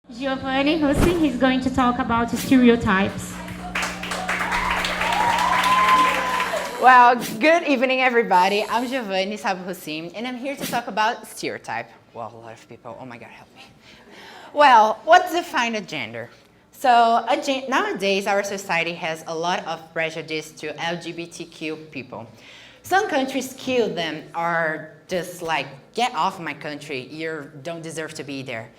Giovanni Russin, he's going to talk about stereotypes. Well, good evening, everybody. I'm Giovanni Russin, and I'm here to talk about stereotype. Well, a lot of people, oh my God, help me. Well, what defines a gender? So nowadays, our society has a lot of prejudice to LGBTQ people. Some countries kill them or just like, get off my country, you don't deserve to be there.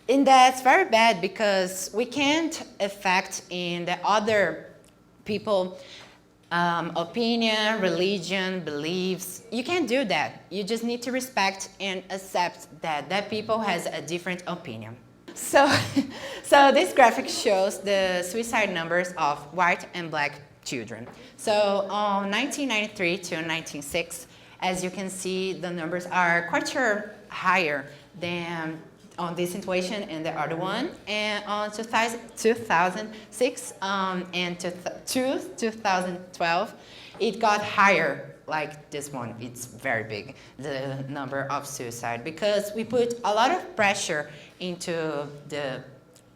And that's very bad because we can't affect in the other people opinion, religion, beliefs. You can't do that. You just need to respect and accept that people has a different opinion. So this graphic shows the suicide numbers of white and black children. So on 1993 to 1906, as you can see, the numbers are quite higher than on this situation and the other one. And on 2006 and 2012, it got higher, like this one. It's very big, the number of suicide, because we put a lot of pressure into the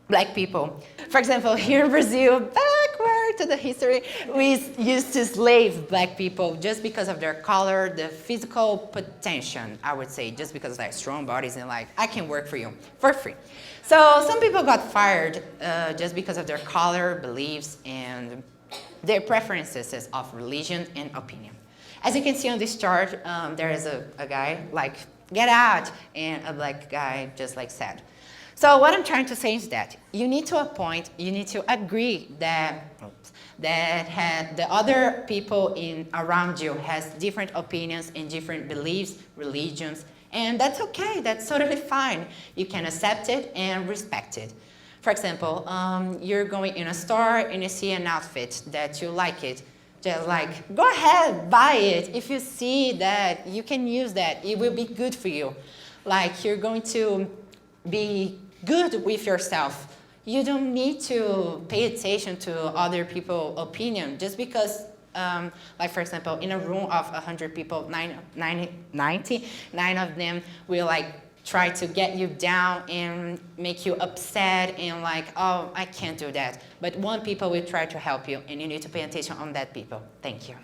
black people. For example, here in Brazil, backward to the history, we used to slave black people just because of their color, the physical potential, I would say, just because of their strong bodies and like, I can work for you for free. So some people got fired just because of their color, beliefs, and their preferences of religion and opinion. As you can see on this chart, there is a guy like, get out, and a black guy just like said. So what I'm trying to say is that you need to agree that the other people around you has different opinions and different beliefs, religions, and that's okay, that's totally fine. You can accept it and respect it. For example, you're going in a store and you see an outfit that you like it. Just like, go ahead, buy it. If you see that you can use that, it will be good for you. Like, you're going to be good with yourself. You don't need to pay attention to other people's opinion just because, like for example, in a room of 100 people, 99 of them will like try to get you down and make you upset and like, oh, I can't do that. But one people will try to help you and you need to pay attention on that people. Thank you.